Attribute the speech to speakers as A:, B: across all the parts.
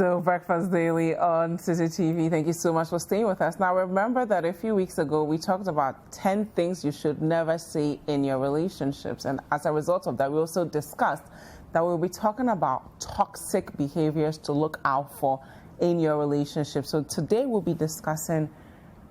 A: Still Breakfast Daily on CCTV. Thank you so much for staying with us. Now, remember that a few weeks ago, we talked about 10 things you should never say in your relationships. And as a result of that, we also discussed that we'll be talking about toxic behaviors to look out for in your relationship. So today, we'll be discussing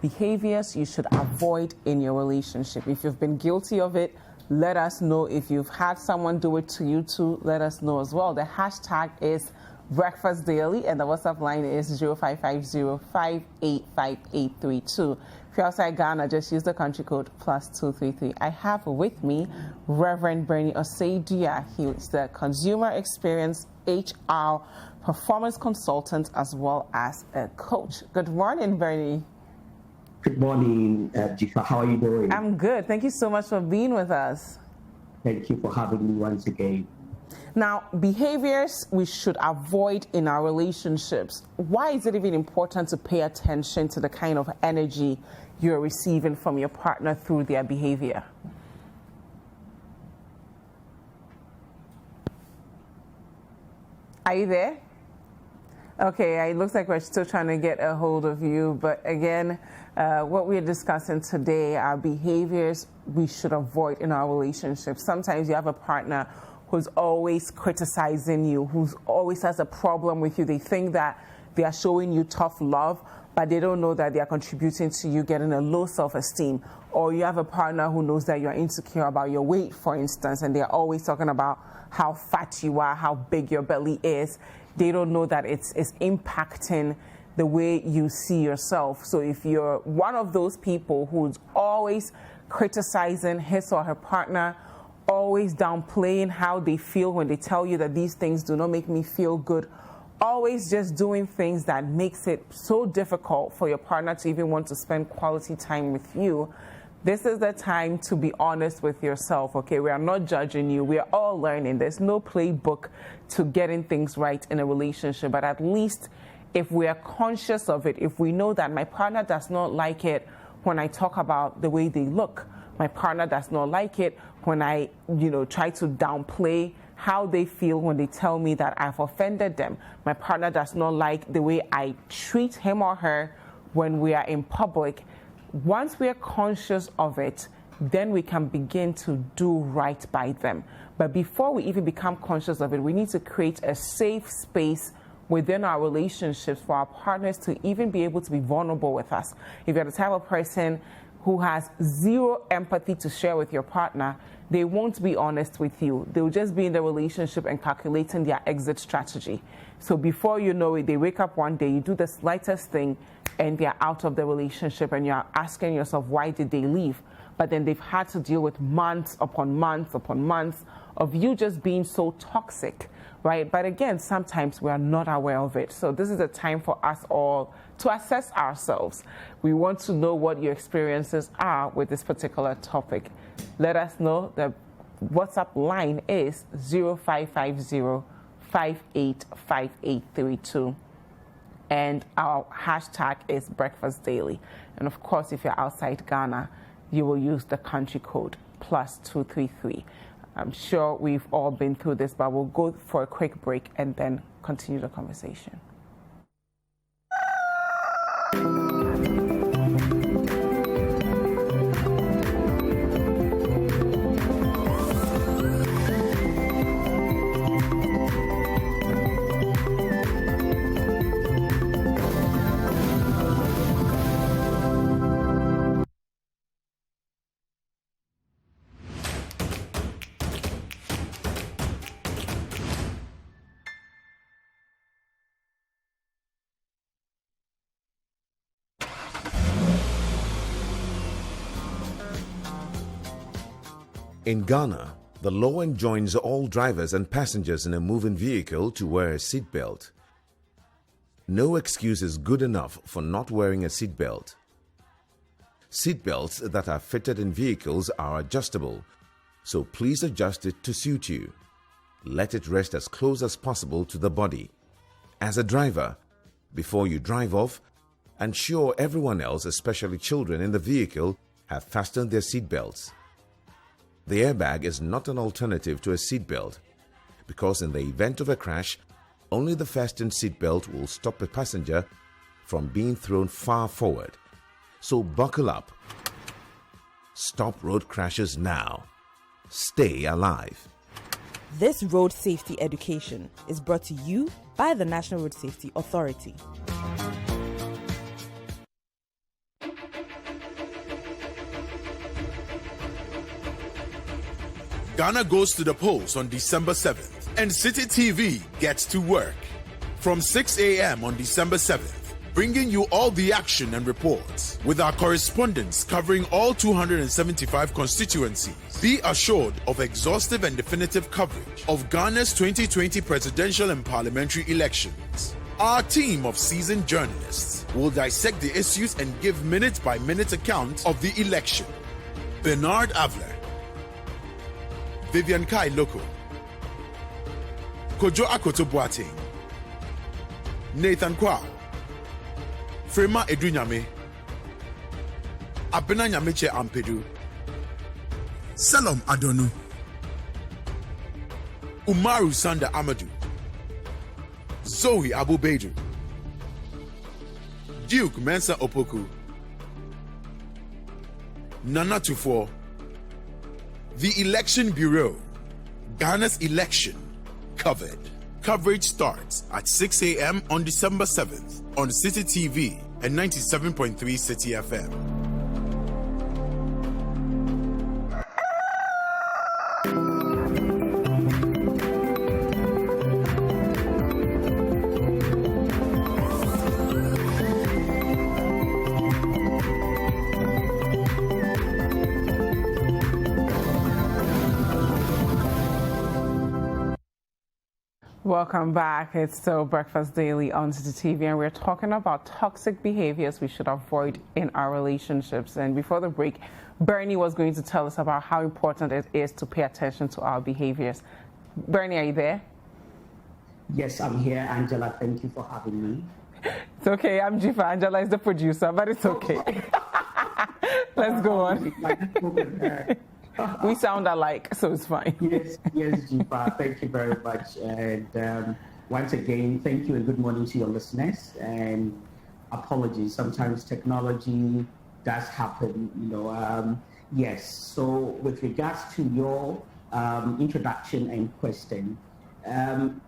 A: behaviors you should avoid in your relationship. If you've been guilty of it, let us know. If you've had someone do it to you too, let us know as well. The hashtag is Breakfast Daily, and the WhatsApp line is 0550-585832. If you're outside Ghana, just use the country code +233. I have with me Reverend Bernie Osei-Duah. He is the Consumer Experience HR Performance Consultant as well as a coach. Good morning, Bernie.
B: Good morning, Jifa. How are you doing?
A: I'm good. Thank you so much for being with us.
B: Thank you for having me once again.
A: Now, behaviors we should avoid in our relationships. Why is it even important to pay attention to the kind of energy you're receiving from your partner through their behavior? Are you there? Okay, it looks like we're still trying to get a hold of you. But again, what we're discussing today are behaviors we should avoid in our relationships. Sometimes you have a partner who's always criticizing you, who's always has a problem with you. They think that they are showing you tough love, but they don't know that they are contributing to you getting a low self-esteem. Or you have a partner who knows that you're insecure about your weight, for instance, and they're always talking about how fat you are, how big your belly is. They don't know that it's impacting the way you see yourself. So if you're one of those people who's always criticizing his or her partner, always downplaying how they feel when they tell you that these things do not make me feel good, always just doing things that makes it so difficult for your partner to even want to spend quality time with you, this is the time to be honest with yourself, okay? We are not judging you. We are all learning. There's no playbook to getting things right in a relationship, but at least if we are conscious of it, if we know that my partner does not like it when I talk about the way they look, my partner does not like it when I, try to downplay how they feel when they tell me that I've offended them. My partner does not like the way I treat him or her when we are in public. Once we are conscious of it, then we can begin to do right by them. But before we even become conscious of it, we need to create a safe space within our relationships for our partners to even be able to be vulnerable with us. If you're the type of person who has zero empathy to share with your partner, they won't be honest with you. They'll just be in the relationship and calculating their exit strategy. So before you know it, they wake up one day, you do the slightest thing, and they're out of the relationship, and you're asking yourself, why did they leave? But then they've had to deal with months upon months upon months of you just being so toxic, right? But again, sometimes we are not aware of it. So this is a time for us all to assess ourselves. We want to know what your experiences are with this particular topic. Let us know. The WhatsApp line is 0550-585832. And our hashtag is Breakfast Daily. And of course, if you're outside Ghana, you will use the country code +233. I'm sure we've all been through this, but we'll go for a quick break and then continue the conversation.
C: In Ghana, the law enjoins all drivers and passengers in a moving vehicle to wear a seatbelt. No excuse is good enough for not wearing a seatbelt. Seatbelts that are fitted in vehicles are adjustable, so please adjust it to suit you. Let it rest as close as possible to the body. As a driver, before you drive off, ensure everyone else, especially children in the vehicle, have fastened their seatbelts. The airbag is not an alternative to a seatbelt because in the event of a crash, Only the fastened seatbelt will stop a passenger from being thrown far forward. So buckle up. Stop road crashes now. Stay alive.
D: This road safety education is brought to you by the National Road Safety Authority.
E: Ghana goes to the polls on December 7th, and City TV gets to work. From 6 a.m. on December 7th, bringing you all the action and reports with our correspondents covering all 275 constituencies. Be assured of exhaustive and definitive coverage of Ghana's 2020 presidential and parliamentary elections. Our team of seasoned journalists will dissect the issues and give minute-by-minute account of the election. Bernard Avler, Vivian Kai Loko, Kojo Akoto Boateng, Nathan Kwao, Frema Edunyame, Abena Nyameche Ampedu, Salom Adonu, Umaru Sanda Amadou, Zoe Abubedu, Duke Mensa Opoku, Nana Tufo, the Election Bureau, Ghana's election covered. Coverage starts at 6 a.m. on December 7th on City TV and 97.3 City FM.
A: Welcome back. It's still Breakfast Daily on City TV, and we're talking about toxic behaviors we should avoid in our relationships. And before the break, Bernie was going to tell us about how important it is to pay attention to our behaviors. Bernie, are you there?
B: Yes, I'm here, Angela. Thank you for having me.
A: It's okay. I'm Jifa. Angela is the producer, but it's okay. Let's go on. We sound alike, so it's fine.
B: Yes, Jifa. Thank you very much. And once again, thank you and good morning to your listeners. And apologies, sometimes technology does happen, Yes, so with regards to your introduction and question,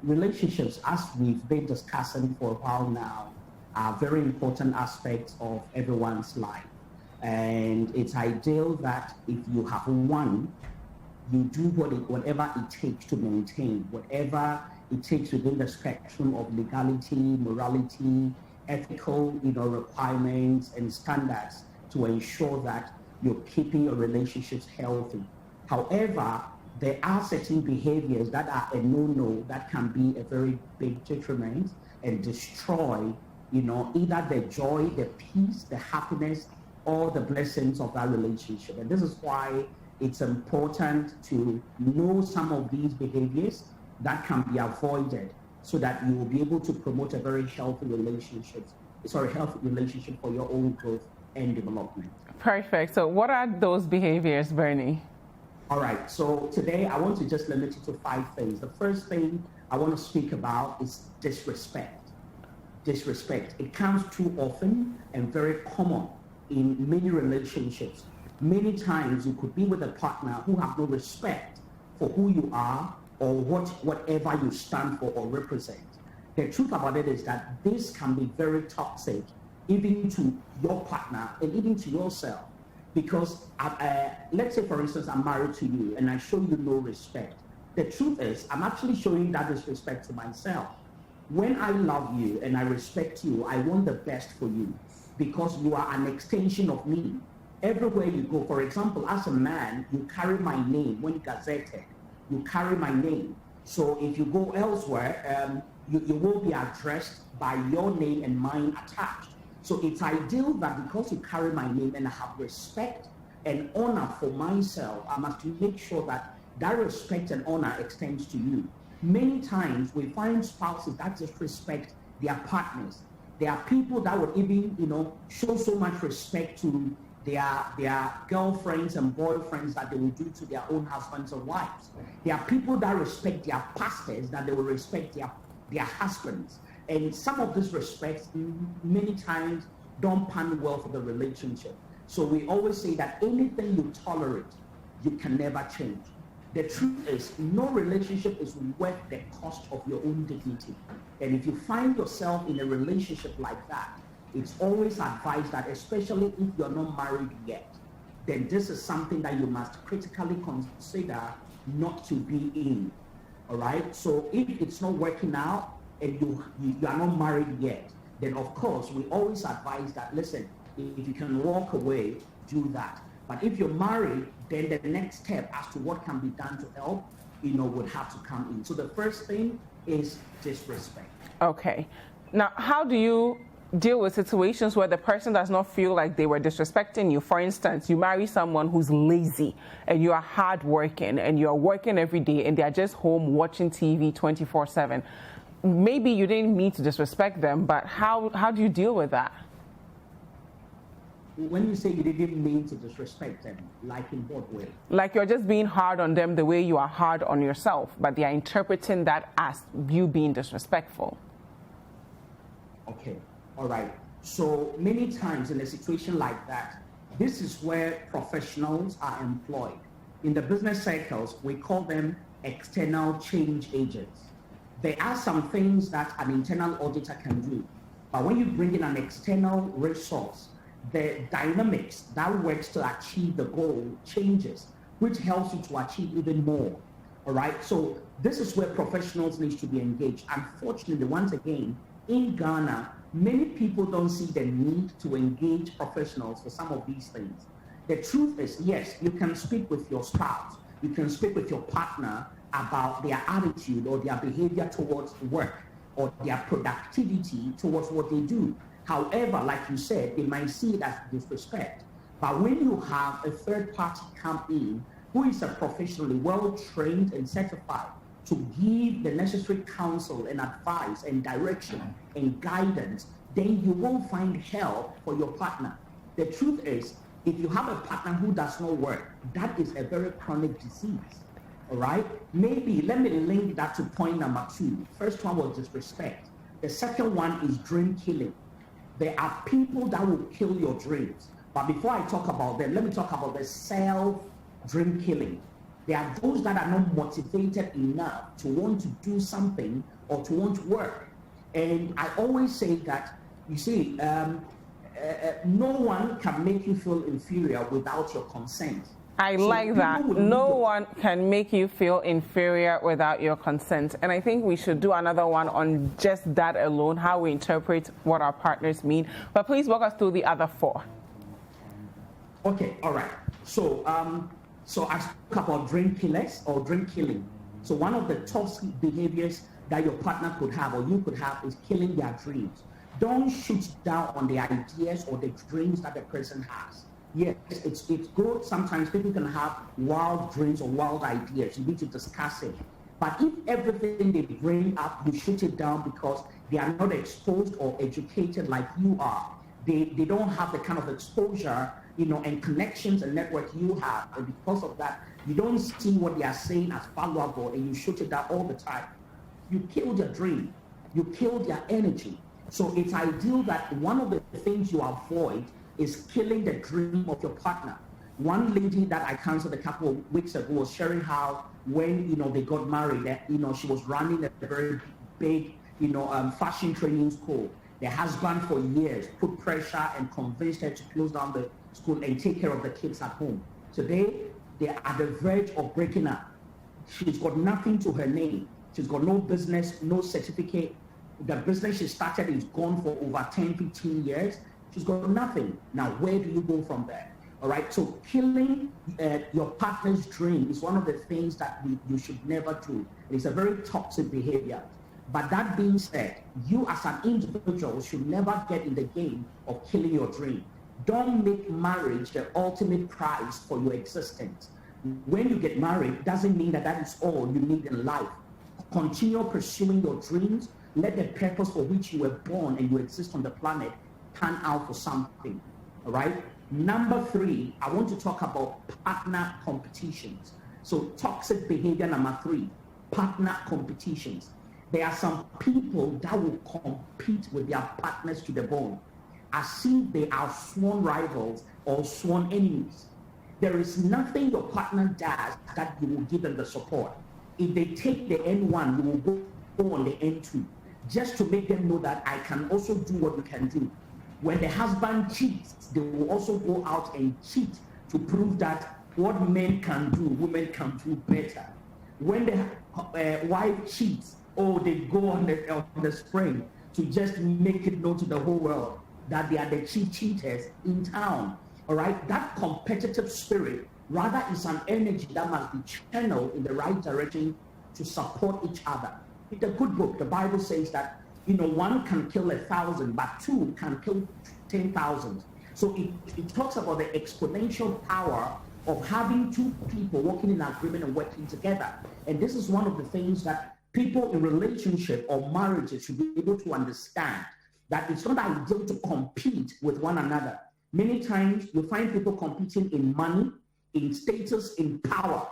B: relationships, as we've been discussing for a while now, are very important aspects of everyone's life. And it's ideal that if you have one, you do whatever it takes to maintain, whatever it takes within the spectrum of legality, morality, ethical, requirements and standards to ensure that you're keeping your relationships healthy. However, there are certain behaviors that are a no-no that can be a very big detriment and destroy, either the joy, the peace, the happiness, or the blessings of that relationship. And this is why it's important to know some of these behaviors that can be avoided so that you will be able to promote a very healthy relationship for your own growth and development.
A: Perfect. So what are those behaviors, Bernie?
B: All right. So today I want to just limit it to 5 things. The first thing I want to speak about is disrespect. Disrespect. It comes too often and very common in many relationships. Many times you could be with a partner who have no respect for who you are or whatever you stand for or represent. The truth about it is that this can be very toxic, even to your partner and even to yourself. Because let's say, for instance, I'm married to you and I show you no respect. The truth is, I'm actually showing that disrespect to myself. When I love you and I respect you, I want the best for you, because you are an extension of me. Everywhere you go, for example, as a man, you carry my name. When gazetted, you carry my name. So if you go elsewhere, you will be addressed by your name and mine attached. So it's ideal that because you carry my name and I have respect and honor for myself, I must make sure that that respect and honor extends to you. Many times we find spouses that disrespect their partners. There are people that would even, show so much respect to their girlfriends and boyfriends that they will do to their own husbands or wives. There are people that respect their pastors that they will respect their their husbands. And some of these respects many times don't pan well for the relationship. So we always say that anything you tolerate, you can never change. The truth is, no relationship is worth the cost of your own dignity. And if you find yourself in a relationship like that, it's always advised that, especially if you're not married yet, then this is something that you must critically consider not to be in. All right? So if it's not working out and you are not married yet, then of course we always advise that, listen, if you can walk away, do that. But if you're married, then the next step as to what can be done to help, would have to come in. So the first thing is disrespect.
A: Okay. Now, how do you deal with situations where the person does not feel like they were disrespecting you? For instance, you marry someone who's lazy and you are hardworking and you're working every day and they're just home watching TV 24/7. Maybe you didn't mean to disrespect them, but how do you deal with that?
B: When you say you didn't mean to disrespect them, like in what way?
A: Like you're just being hard on them the way you are hard on yourself, but they are interpreting that as you being disrespectful.
B: Okay, all right. So many times in a situation like that, this is where professionals are employed. In the business circles, we call them external change agents. There are some things that an internal auditor can do, but when you bring in an external resource, the dynamics that works to achieve the goal changes, which helps you to achieve even more. All right. So this is where professionals need to be engaged. Unfortunately, once again, in Ghana, many people don't see the need to engage professionals for some of these things. The truth is, yes, you can speak with your spouse, you can speak with your partner about their attitude or their behavior towards work or their productivity towards what they do. However, like you said, they might see it as disrespect. But when you have a third party come in who is a professionally well-trained and certified to give the necessary counsel and advice and direction and guidance, then you will find help for your partner. The truth is, if you have a partner who does not work, that is a very chronic disease. All right? Maybe let me link that to point number 2. First one was disrespect. The second one is dream killing. There are people that will kill your dreams. But before I talk about them, let me talk about the self-dream killing. There are those that are not motivated enough to want to do something or to want to work. And I always say that, you see, no one can make you feel inferior without your consent.
A: I like that. No one can make you feel inferior without your consent. And I think we should do another one on just that alone, how we interpret what our partners mean. But please walk us through the other 4.
B: Okay, all right. So I spoke about dream killers or dream killing. So one of the toxic behaviors that your partner could have or you could have is killing their dreams. Don't shoot down on the ideas or the dreams that the person has. Yes, it's good. Sometimes people can have wild dreams or wild ideas. You need to discuss it. But if everything they bring up, you shoot it down because they are not exposed or educated like you are. They don't have the kind of exposure, and connections and network you have. And because of that, you don't see what they are saying as valuable and you shoot it down all the time. You killed your dream. You killed your energy. So it's ideal that one of the things you avoid is killing the dream of your partner. One lady that I counseled a couple of weeks ago was sharing how when they got married, that she was running a very big fashion training school. The husband for years put pressure and convinced her to close down the school and take care of the kids at home. Today they are at the verge of breaking up. She's got nothing to her name. She's got no business, no certificate. The business she started is gone for over 10, 15 years. She's got nothing. Now, where do you go from there? All right. So killing your partner's dream is one of the things that you should never do. It's a very toxic behavior. But that being said, you as an individual should never get in the game of killing your dream. Don't make marriage the ultimate prize for your existence. When you get married, doesn't mean that is all you need in life. Continue pursuing your dreams. Let the purpose for which you were born and you exist on the planet turn out for something. All right. Number 3, I want to talk about partner competitions. So toxic behavior number 3, partner competitions. There are some people that will compete with their partners to the bone, as if they are sworn rivals or sworn enemies. There is nothing your partner does that you will give them the support. If they take the N1, you will go on the N2, just to make them know that I can also do what you can do. When the husband cheats, they will also go out and cheat to prove that what men can do, women can do better. When the wife cheats, they go on the spring to just make it known to the whole world that they are the cheaters in town. All right, that competitive spirit rather is an energy that must be channeled in the right direction to support each other. In the good book, the Bible says that one can kill 1,000, but two can kill 10,000. So it talks about the exponential power of having two people working in agreement and working together. And this is one of the things that people in relationship or marriages should be able to understand, that it's not ideal to compete with one another. Many times you find people competing in money, in status, in power.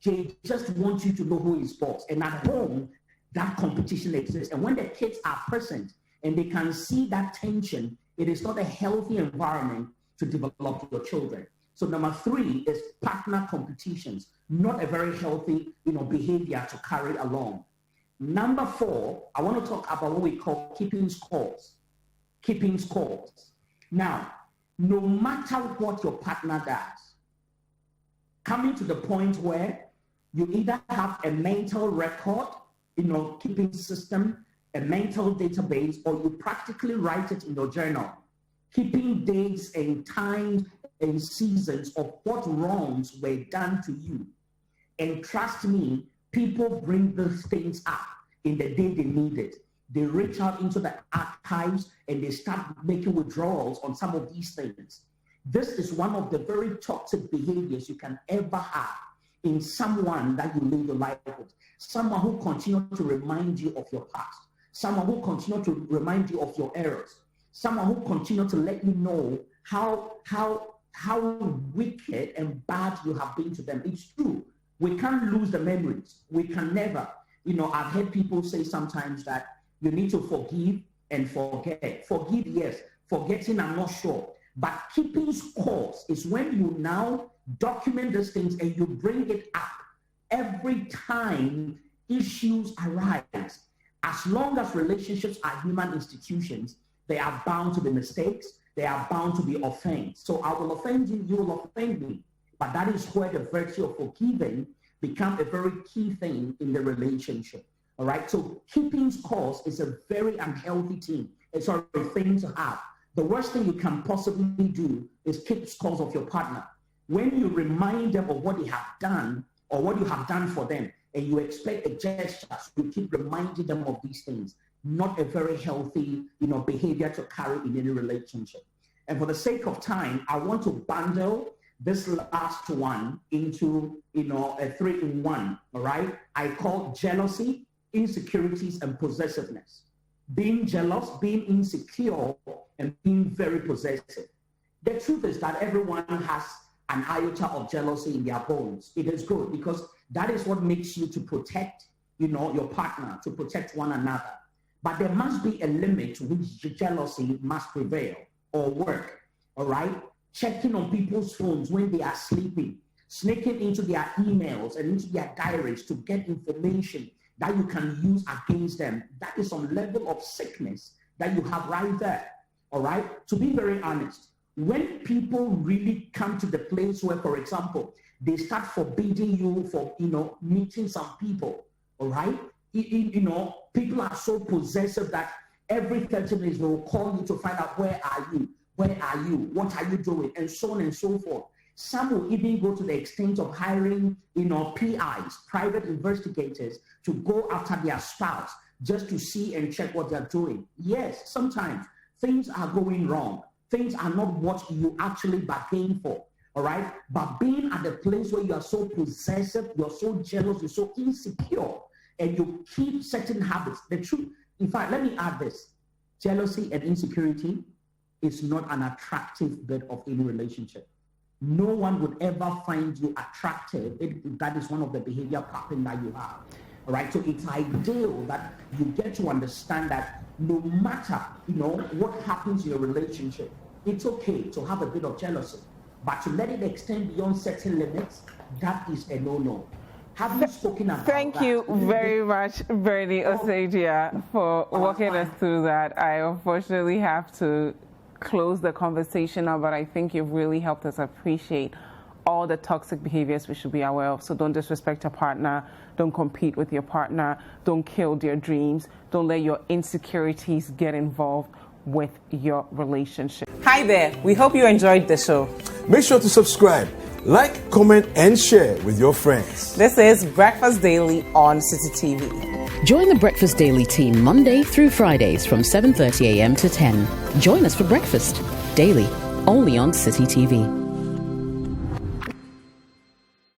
B: They just want you to know who is boss. And at home, that competition exists. And when the kids are present and they can see that tension, it is not a healthy environment to develop your children. So number 3 is partner competitions, not a very healthy behavior to carry along. Number 4, I want to talk about what we call keeping scores. Keeping scores. Now, no matter what your partner does, coming to the point where you either have a mental record, keeping system, a mental database, or you practically write it in your journal, keeping days and times and seasons of what wrongs were done to you. And trust me, people bring these things up in the day they need it. They reach out into the archives and they start making withdrawals on some of these things. This is one of the very toxic behaviors you can ever have in someone that you live your life with. Someone who continues to remind you of your past. Someone who continues to remind you of your errors. Someone who continues to let you know how wicked and bad you have been to them. It's true. We can't lose the memories. We can never. I've heard people say sometimes that you need to forgive and forget. Forgive, yes. Forgetting, I'm not sure. But keeping scores is when you now document these things and you bring it up every time issues arise. As long as relationships are human institutions, they are bound to be mistakes. They are bound to be offense. So I will offend you, you will offend me. But that is where the virtue of forgiving becomes a very key thing in the relationship. All right. So keeping scores is a very unhealthy thing to have. The worst thing you can possibly do is keep scores of your partner. When you remind them of what they have done or what you have done for them, and you expect a gesture, so you keep reminding them of these things. Not a very healthy, behavior to carry in any relationship. And for the sake of time, I want to bundle this last one into, a 3-in-1. All right. I call jealousy, insecurities, and possessiveness. Being jealous, being insecure, and being very possessive. The truth is that everyone has an iota of jealousy in their bones. It is good because that is what makes you to protect, your partner, to protect one another. But there must be a limit to which jealousy must prevail or work. All right? Checking on people's phones when they are sleeping, sneaking into their emails and into their diaries to get information that you can use against them. That is some level of sickness that you have right there. All right? To be very honest, when people really come to the place where, for example, they start forbidding you for, meeting some people, all right? People are so possessive that every 30 minutes they will call you to find out where are you, what are you doing, and so on and so forth. Some will even go to the extent of hiring, PIs, private investigators, to go after their spouse just to see and check what they're doing. Yes, sometimes things are going wrong. Things are not what you actually bargained for, all right? But being at the place where you are so possessive, you're so jealous, you're so insecure, and you keep certain habits. The truth, in fact, let me add this. Jealousy and insecurity is not an attractive bit of any relationship. No one would ever find you attractive if that is one of the behavior patterns that you have. All right, so it's ideal that you get to understand that no matter, what happens in your relationship, it's okay to have a bit of jealousy, but to let it extend beyond certain limits, that is a no-no. Have you spoken about
A: Thank
B: that?
A: you very much, Bernie Osei-Duah, for walking us through that. I unfortunately have to close the conversation now, but I think you've really helped us appreciate all the toxic behaviors we should be aware of. So don't disrespect your partner, don't compete with your partner, don't kill their dreams, don't let your insecurities get involved with your relationship. Hi there, we hope you enjoyed the show.
F: Make sure to subscribe, like, comment, and share with your friends.
A: This is Breakfast Daily on City TV.
G: Join the Breakfast Daily team Monday through Fridays from 7:30 a.m. to 10. Join us for breakfast daily, only on City TV.